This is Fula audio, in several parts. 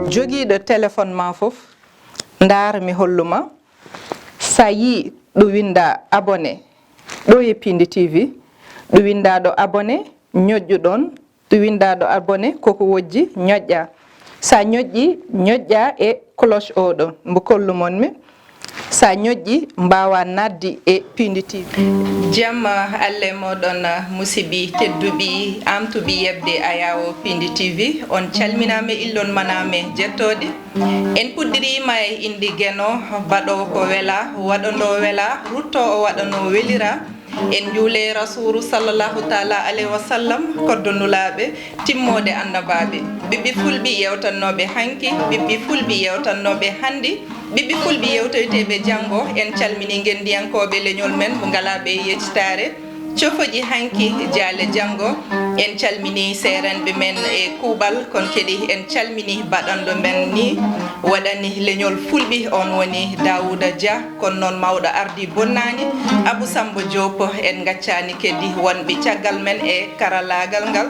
jogiiɗo téléphone ma fof ndar mi holluma sa yi ɗo winda abonné ɗo e Pindi TV ɗo windaɗo abonné ñoƴƴu ɗon ɗo windaɗo abonné koko wojji ñoƴƴa sa ñoƴƴi ñoƴƴa e cloche oɗon mbo kollumon mi sa ñoƴƴi mbawa naddi e Pindi TV. Jamma Allah moɗon musibi tedduɓi amtuɓi yebde ayawo Pindi TV on calminame illon maname jettoɗe en puɗɗirima e indi gueno baɗo ko weela waɗono weela rutto o waɗano welira en juule rasulu sallallahu taala alayhi wa sallam koddonulaɓe timmode annabaɓe ɓiɓɓi fulɓi yewtannoɓe hanki ɓiɓɓi fulɓi yewtannoɓe handi ɓiɓɓi fulɓi yewtoyteɓe janggo en calmini gendiyankoɓe leñol men mo ngalaɓe yeccitare cofoji hanki jaale janggo en calmini serenɓe men e kuuɓal kon kadi en calmini baɗanɗo men ni waɗani leñol fulɓi on woni Dawouda Dia kono noon mawɗo ardi bonnani Abou Samba Diop en gaccani kadi wonɓe caggal men e karallagal ngal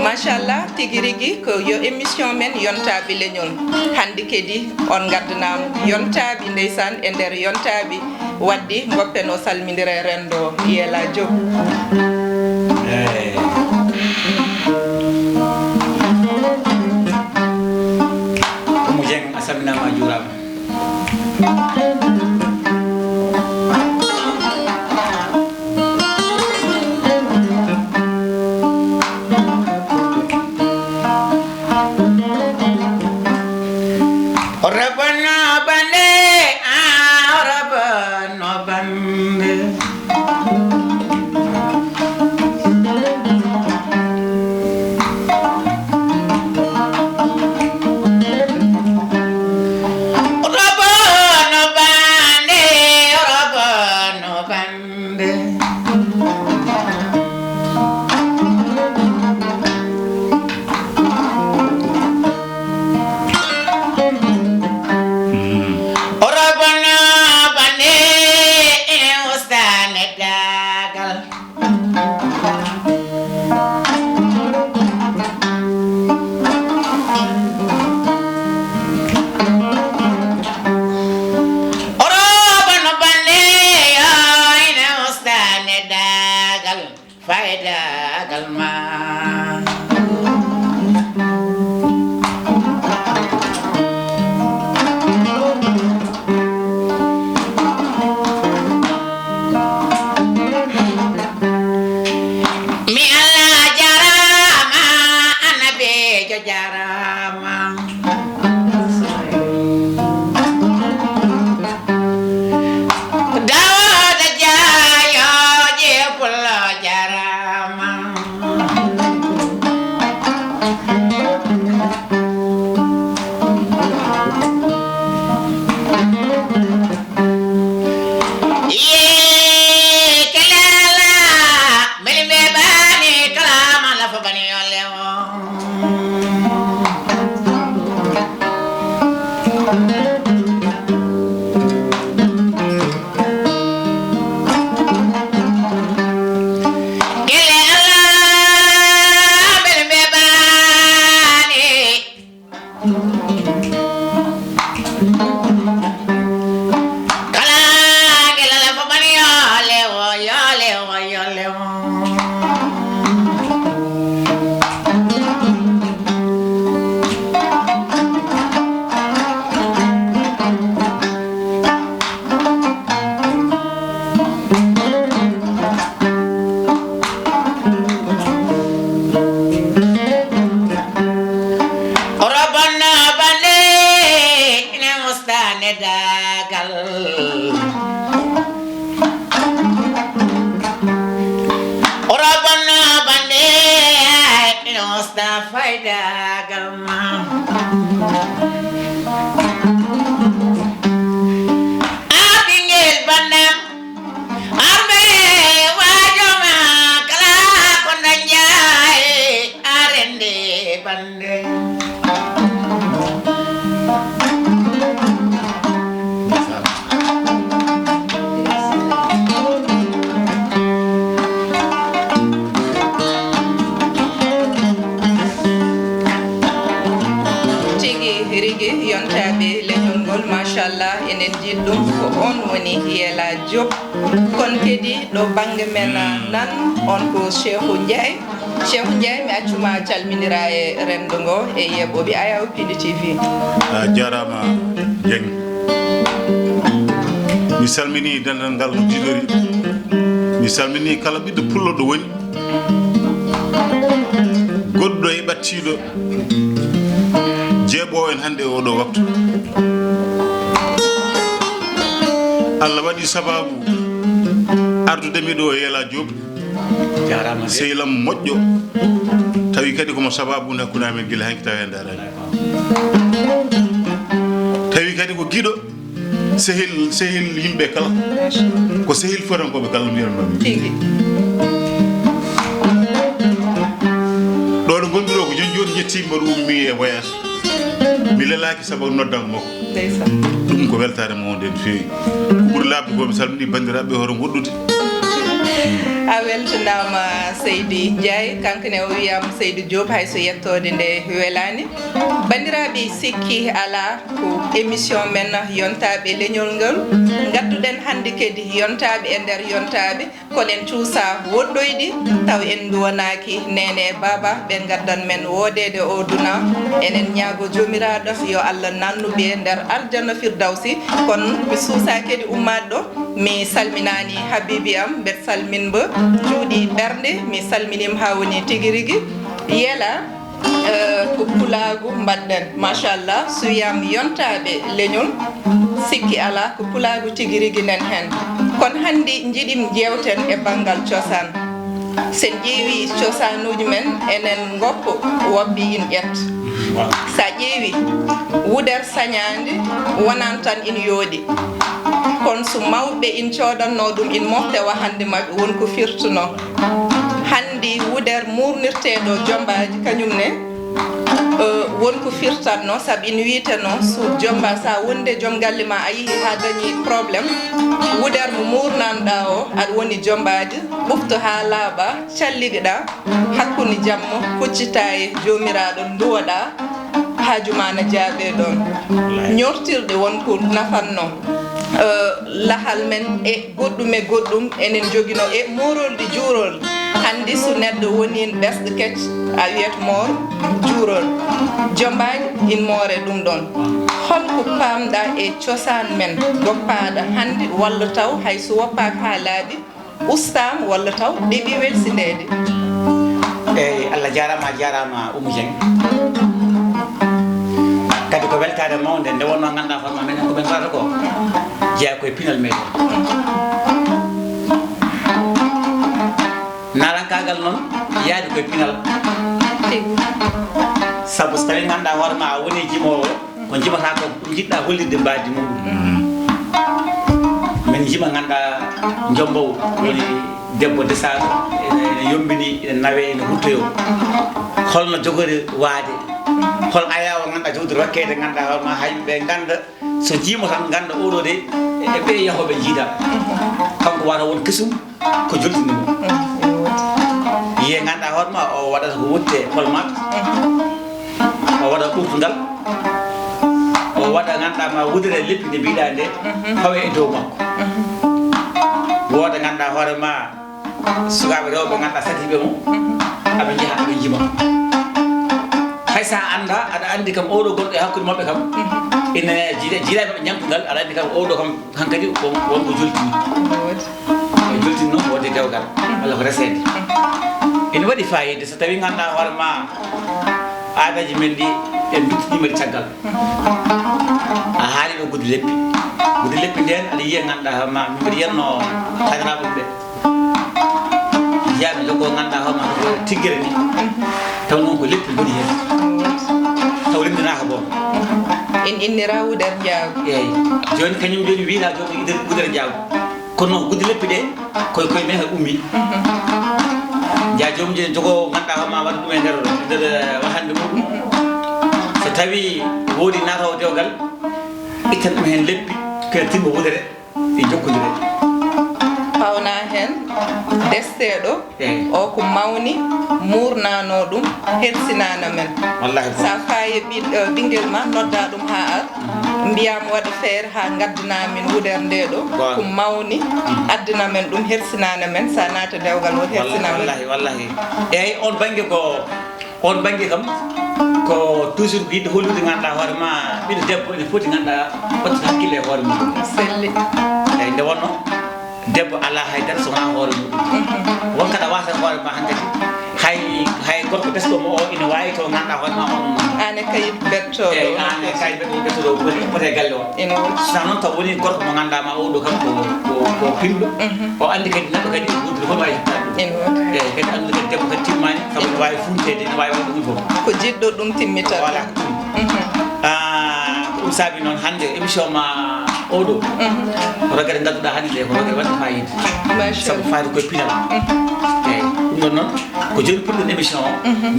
machallah tigui rigui ko yo émission men yontaɓe leñol hande kadi on gaddanama yontaɓe ndeysan e nder yontaɓe wadde goppen o salmidira rendo Yela Diop. Oumou Dieng a salminama a juurama ɗum ko on woni Yela Diop kon kedi ɗo banggue men nan on ko Cheikhou Ndiaye mi accuma calminira e rendo ngo e yeɓoɓe Ayaw Pindi TV. Jarama Dieng mi salmini dendal ngal no jiɗori mi salmini kala ɓiɗɗo pullo ɗo woni goɗɗo e ɓattiɗo jeeɓo en hande oɗo waktu Allah waɗi sababu ardudemi ɗo Yela Diop jarama sehlam moƴƴo tawi kadi komo sababu hakkude amen guila hanki tawi hande arani tawi kadi ko giɗo sehil yimɓe kala ko sehil fotankoɓe kala mbiyanmami tigi ɗo ɗo gonɗiro ko joni joni jettima ɗo ummi e voyage mi lelaki sababu noddango makko ndeysan ɗum ko weltare mawde no fewi ɓuuri labde ko mi salmini bandiraɓe hoto goɗɗude a weltanama Seydi Ndiaye kankane o wiyam Seydou Diop hayso yettode nde welani bandiraɓe sikki ala ko émission men yontaɓe leñol ngol gadduɗen hande kadi yontaɓe e nder yontaɓe konen cuusa woɗɗoyɗi taw en duwanaki nene baba ɓe gaddan men wodede o duna enen ñaago jomiraɗo yo Allah nannuɓe nder aljanna firdawsi kono mi suusa kadi ummade ɗo mi salminani habibi am mbeɗa salminba juuɗi ɓerde mi salminima ha woni tigui rigui Yela ko pulagu mbaɗɗen machallah so wiyama yontaɓe leñol sikki ala ko pulagu tigui rigui nen hen kono hande jiiɗim jewten e banggal cosan sen ƴeewi cosanuji men enen goppo wobbe in ƴetta sa ƴeewi wuder sañade wonan tan ina yooɗi kono so mawɓe in codanno ɗum in moftewa hande mabɓe wonko firtuno handi wuder murnirteɗo jombaji kañumne wonko firtatno saabu ina wiiteno suud jomba sa wonde joom galle ma a yeehi ha dañi probléme wuder mo murnanɗa o aɗa woni jombaji ɓufto ha laaɓa calliɗiɗa hakkude jamma kuccita e jomiraɗo duwoɗa haajuma ne jaaɓe ɗon ñortirɗe wonko nafanno lahal men e goɗɗum enen joguino e morolde juurol hande so neɗɗo woni ɓesɗo kecce a wiyat moor juurol jombaji in moore ɗum ɗon holko pamɗa e cosan men goppaɗa hande walla taw hayso woppaka ha laaɓi ustama walla taw ɗeeɓi welsindede eyyi Allah jarama Oumou Dieng kadi ko weltade mawde nde wonno ganduɗa hoorema men ko ɓen mbaɗata ko jeeya koye pinal meɗen narankagal noon yaade koye pinal saabu so tawi ganduɗa hoorema a woni jimowo ko jimata ko jiɗɗa hollirde mbadi muɗum min jima ganduɗa jombowo woni debbo desaɗo ene yombini ene nawe ene huttoyo holno jogori waade hol ayawa ganduɗa jogori wakkede ganduɗa hoorema hayɓe ganda so jiimo tan ganda oɗo de e ɓe yahoɓe jiida kanko wata won kesum ko joltinimo yiye ganduɗa hoorema o waɗata ko wutte hol maɗa o waɗa ɓurtugal o waɗa ganduɗa ma wudere leppi nde mbiɗa nde fawe e dow makko woda ganduɗa hoorema sukaɓe rewɓe ganduɗa satiɓe mo aɓe jaaha aɓe jima haysa anda aɗa andi kam oɗo gonɗo e hakkude mabɓe kam ina jiiɗa maɓe ñamtugal aɗa andi kam oɗo kam hankkadi wonko joltini o joltini noon wodde dewgal walla ko resede ene waɗi fayide so tawi ganduɗa hoorema aadaji men ɗi en duttinima ɗi caggal a haali ɗo gudde leppi nden aɗa yiya ganduɗa hoorema mbiɗa yiyatno taniraɓe ɓe jiyaɓe joggo ganduɗa hoorema ko tiggere ni taw noon ko leppi goni hen taw remdinaka boom en innira wuder jaago eyyi joni kañum joni wiina joni wuder jaago kono noon gudde leppi ɗe koye men he ummi ja joomum joni jogo ganduɗa hoorema waɗa ɗum e nder wahande muɗum so tawi woodi natawo dewgal ittan ɗum hen leppi kene timma wudere ɗi jokkodire pawna hen desteɗo o ko mawni murnano ɗum hersinana men wallahi sa faye ɓinguel ma nodda ɗum ha ar mbiyam waɗa feere ha gaddana min wudere nde ɗo ko mawni addana men ɗum hersinana men sa naata dewgal wot hersinama wallahi eyyi on banggue kam ko toujours yiɗɗo hollude ganduɗa hoore ma ɓiɗɗo debbo ene foti ganduɗa wattata hakkille e hoore mum selli eyyi nde wonno debbo ala haydara sowona hoore muɗum wonkaɗa wasata hoore ma hande hay gorko ɓeskomo o ina wawi to ganduɗa hoore ma on ane kayit bettoɗo eyyi ane kayit bettoɗo pote galle o sina noon taw woni gorko mo ganduɗa ma oɗo kam ko pinɗo o andi kadi neɗɗo kadi hunde fof wawi hettade ɗum eyyi kadi andi kadi debbo kadi timmani saabu ne wawi funtede ne wawi waɗde ɗum fof ko jiɗɗo ɗum timmita voilà ko ɗum saabi noon hande émission ma oɗo rogere gadduɗa hande nde ko rogere wadde fayida saabu fayida koye pinal eyyi ɗum ɗon noon ko joni puɗɗon émission o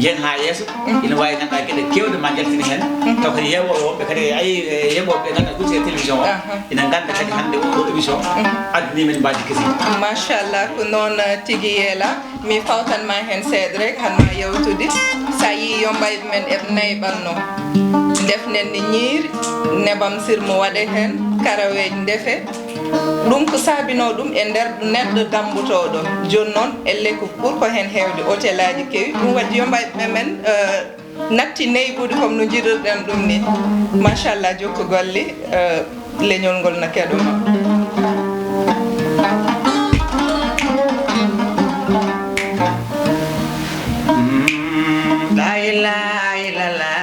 jeen ha yesso ina wawi ganduɗa gueɗe kewɗe ma jaltini hen taw kadi yewoɓe kadi ayi yeɓoɓe ganduɗa kuuti e télévision o ina ganda kadi hande oɗo émission addani men mbaji kesi machallah ko noon tigui yeela mi fawtanma hen seeɗa rek hanma yewtude sa yi yo mbayɓe men eɓe nayɓanno defnen ni ñiiri nebam sirmo waɗe hen karaweji ndefe ɗum ko saabino ɗum e nder neɗɗo dambutoɗo joni noon elle ko ɓuurko hen hewde hôtel aji kewi ɗum wadde yo mbayɓe men natti neyɓude comme no jiɗirɗen ɗum ni machallah jokku golle leñol ngol no keɗoma la ilaha illallah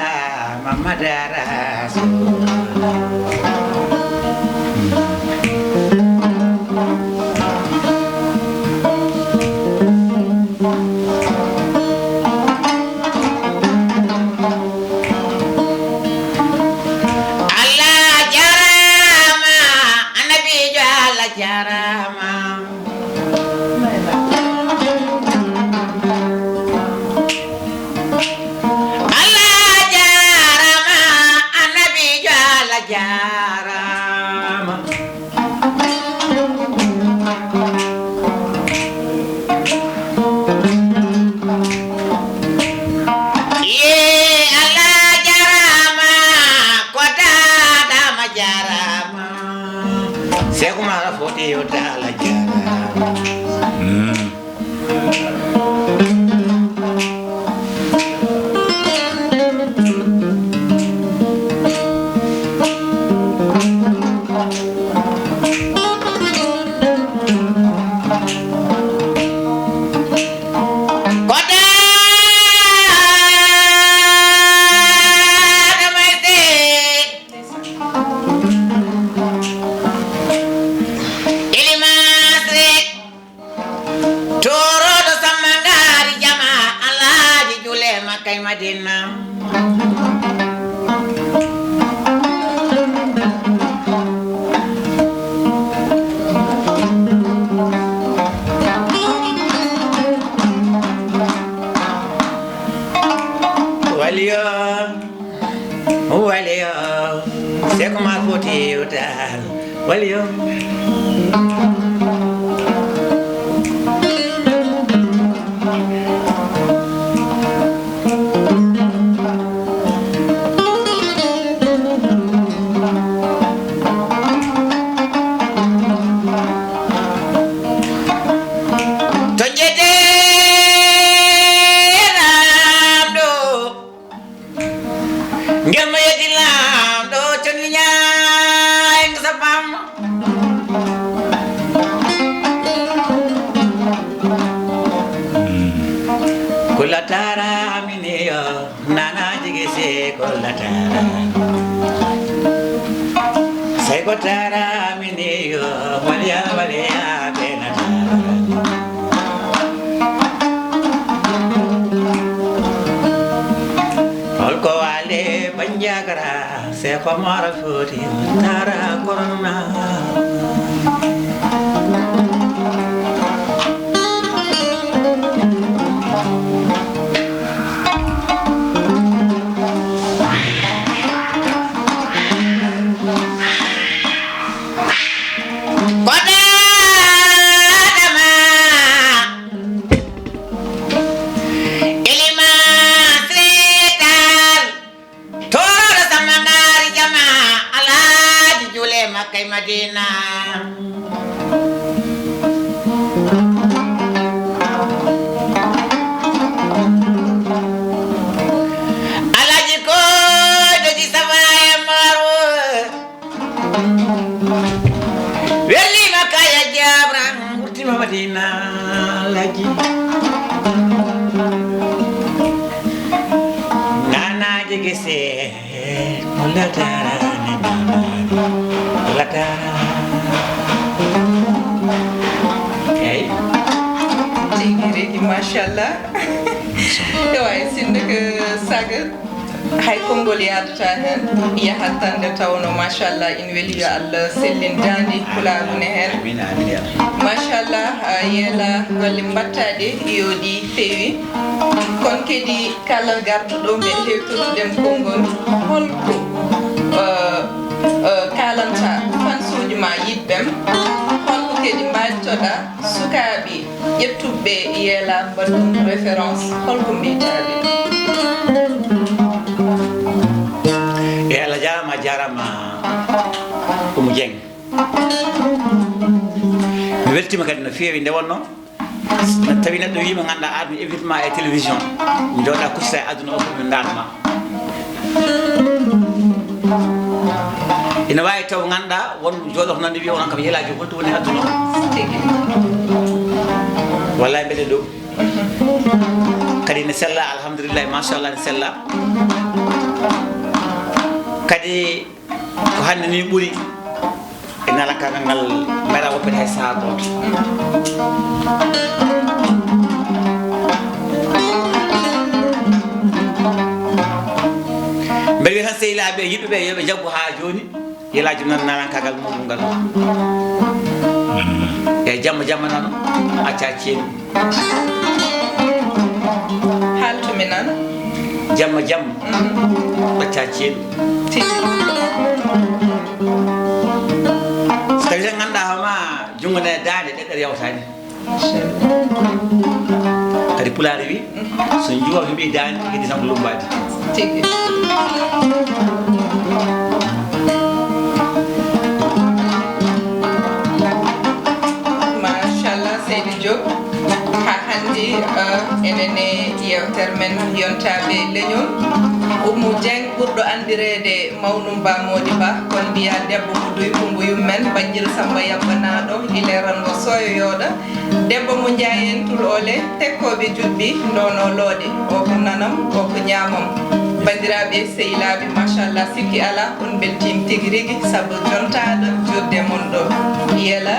Muhammad Rasulullah Allah se mulatara mulatara ay tigi machallah way sinde ko saga hay kongol yadata hen yahattande tawno machallah in weli yo Allah sellin dandi kulagune hen amin amin ya machallah yela golle battade yodi fewi kon kedi kala garduɗo ɓe hewtotudem kongol holko kalanta fansuji ma yiɓɓem holko kedi mbaltoɗa sukaɓe ƴettuɓe yeela mbaɗum référence holko mbiytaɓe e Allah jarama Oumou Dieng mi weltima kadi no fewi nde wonno tawi neɗɗo wima ganduɗa admi évitement e télévision jooɗa kusta e aduna o komi darma ina wawi taw ganduɗa won jooɗoto nande wi onon kam yelaji holto woni aduna o wallahi mbeɗe ɗo kadi ne sella alhamdoulillahi machallah ne sella kadi ko hande ni ɓuuri e nalakagal ngal meeɗa woppede hay saha goto mbeɗa wiya tan sehilaɓe yiɗɓeɓe yoɓe jaggu ha joni yelaji nan nalankagal muɗum ngal e jamma jamma nan acca ceeɗu haltumi nan jamma jamma acca ceeɗu so tawi tan ganduɗa homa jungo nde dande ɗeɗɗere yawtani kadi pulaar wi so juwa heeɓi dande heddi tan ko lumbadi tigi machallah Seydi Diop ha hande enene yewtere men yontaɓe leñol Oumou Dieng ɓurɗo andirede mawnum ba Mody Ba kon mbiya debbo mo duy kumbo yummen banjir Samba yabbanaɗo ileranmo soyoyoɗa debbo mo jayen tulole tekkoɓe juɗɓi ndono looɗe o ko nanam o ko ñamam bandiraɓe sehilaɓe machallah sikki ala on beltima tigui rigui saabu jontaɗo jurde mon ɗo yela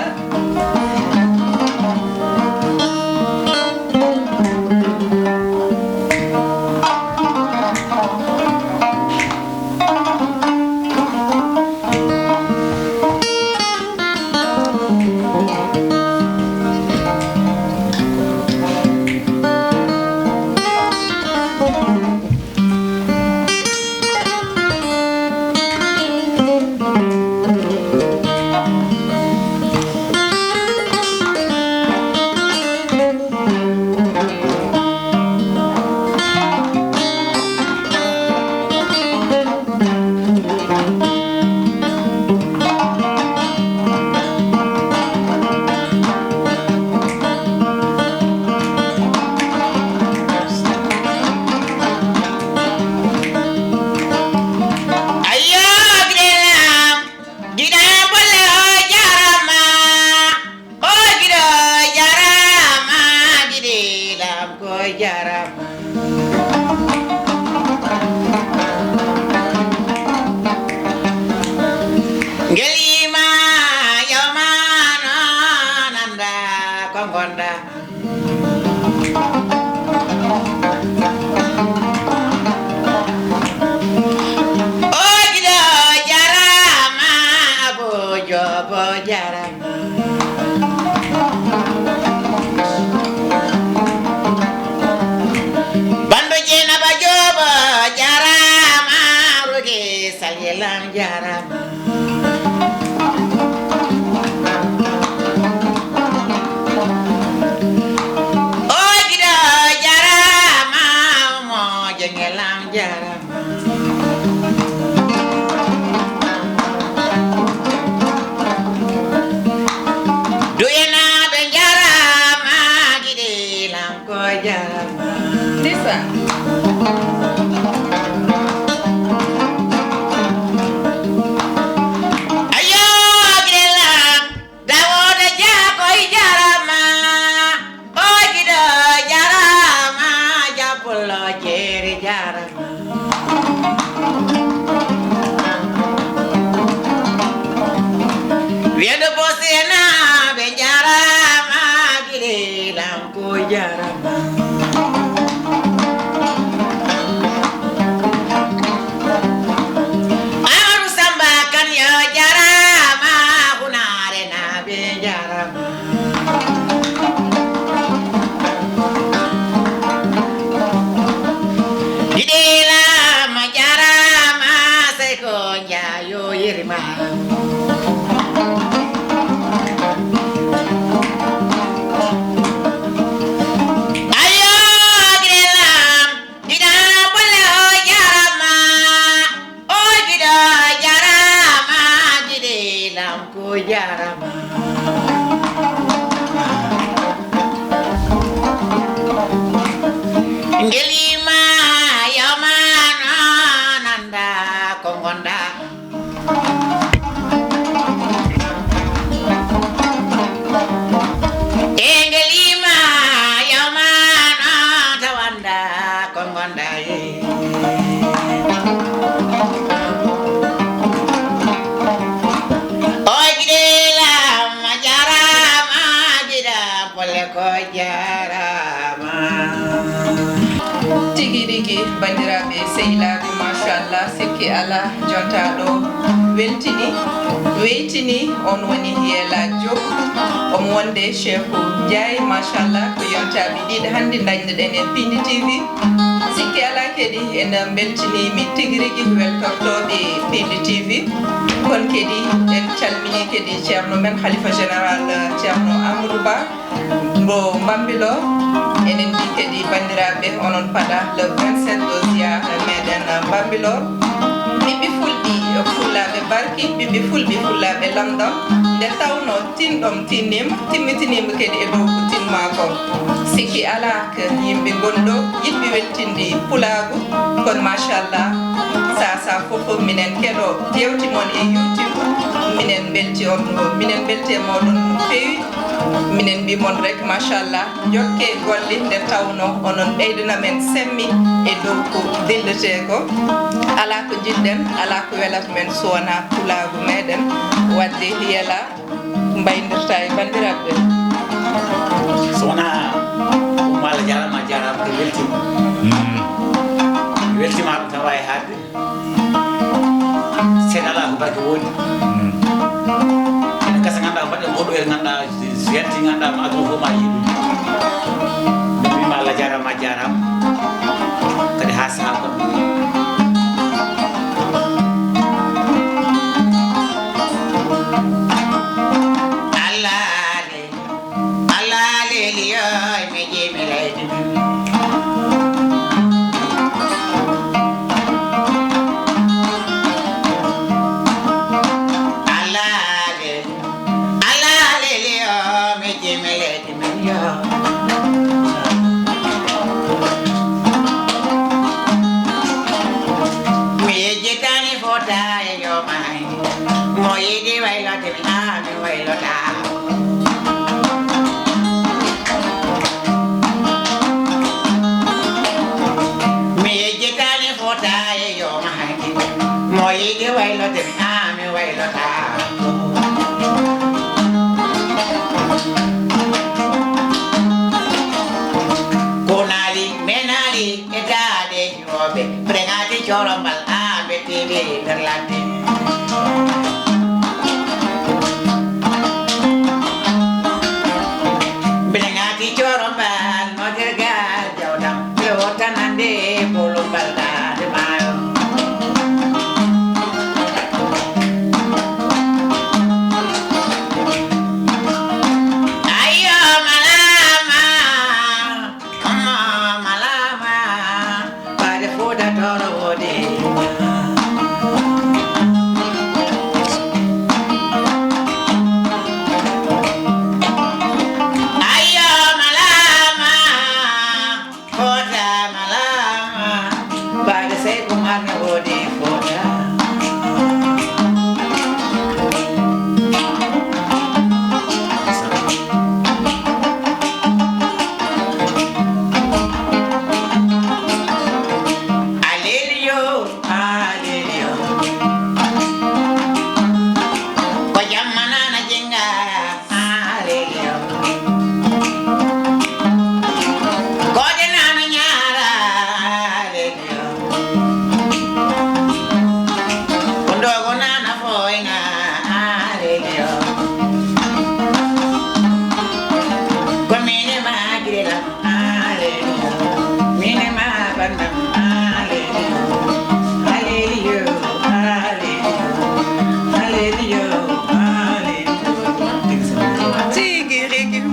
tigi bandiraɓe sehilaɓe machallah sikki ala jontaɗo weltini weytini on woni Yella Diop omo wonde Cheikhou Ndiaye machallah ko yontaɓe ɗiɗi hannde dañnoɗen e Pindi TV sikki ala kadi en beltinimi tigi rigui weltortoɓe Pindi TV kon kadi en calmini kadi ceerno men khalifa général ceerno Amadou Ba mbo Bambilor enen mbi kadi bandiraɓe onon paɗa le 27 o ziyara meɗen Bambilor ɓiɓɓe fulɓe fullaɓe barki ɓiɓɓe fulɓe fullaɓe lamɗam nde tawno tinɗom tinnim timmitinima kadi e dow ko tinma ko sikki ala ko yimɓe gonɗo yiɗɓe weltinde pulagu kono machallah sa foof minen keɗo jewtimon e YouTube minen belti on minen belte moɗon no fewi minen mbimon rek machallah jokke golle nde tawno onon ɓeydana men semmi e dow ko dillete ko ala ko jiɗɗen ala ko welata men sowona pulagu meɗen wadde Yella mbaydirta e bandiraɓe sowona umala jarama ko weltima weltima ɗum tan wawi hadde sen ala ko bagge woni ene gasa ganduɗa mbaɗen goɗɗo ene ganduɗa so yalti ganduɗa ma aduna fof ma yiɗum ɗum wima Allah jarama kadi ha saaha goɗɗo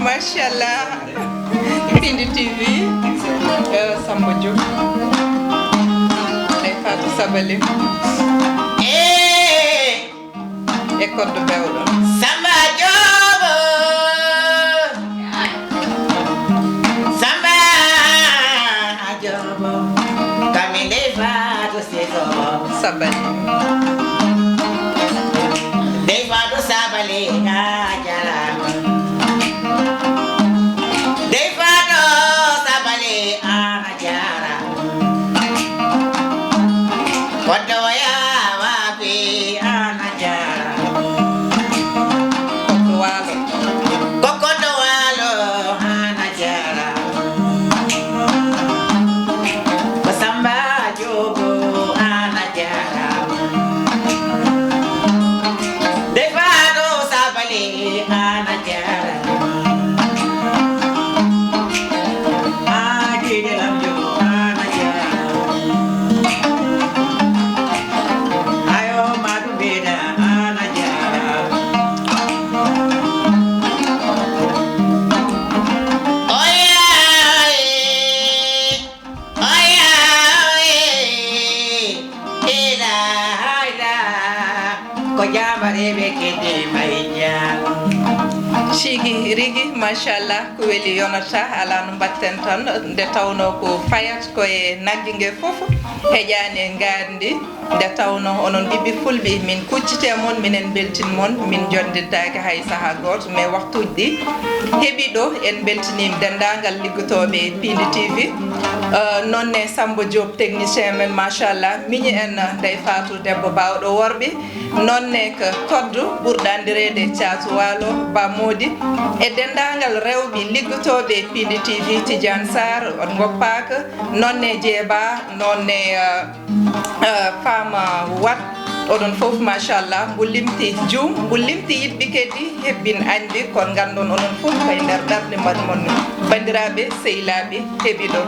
machallah Pindi TV Samba Diop ay Fatou Sabali e koddo bewɗo Samba Diop Samba Diop kaminde Fatou Seso Sabali de Fatou Sabali ngajala de Fatou Sabali ngajara Kodo ya wapi anajara Kokodo walo anajara Basamba jogo anajara Devado sabali anajara Adi lamjo anajara Ayo madu beda anajara Cigi rigi machallah ko weli yonata ala no batten tan nde tawno ko fayat koye nagge nge fof heƴani gandi nde tawno onon ɓiɓɓe fulɓe min kuccite mon minen beltin mon min jondiddaki hay saaha goto mais waktuji ɗi heeɓi ɗo en beltinima dendagal liggotoɓe Pindi TV nonne Samba Diop technicien men machallah miñi en Ndeye Fatou debbo bawɗo worɓe nonne ko koddo ɓurɗandirede Thiatou Walo Ba Modi e dendagal rewɓe liggotoɓe Pindi TV Tidiane Sarr on goppaka nonne Djeeba nonne Fama Wat oɗon fof machallah mbo limti jum mbo limti yiɗɓe kadi hebbin andi kon gandon onon fof kay nder darde mbaɗi mon bandiraɓe sehilaɓe heeɓi ɗo